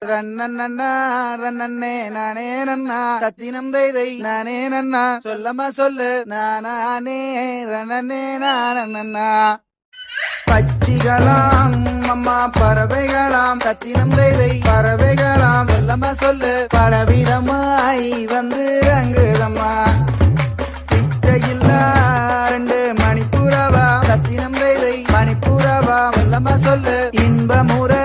நன்னா நன்னே நானே நன்னா கத்தினம் தை நானே நன்னா சொல்லமா சொல்லு நானே நன்னே நானண்ணா பட்சிகளாம் அம்மா பறவைகளாம் கத்தினம் தை பறவைகளாம் சொல்லமா சொல்லு பலவிதமாய் வந்து ரங்குதம்மா பிச்சையில்லா 2 மணிப்புறவா கத்தினம் தை மணிப்புறவா சொல்லமா சொல்லு இன்பமுறை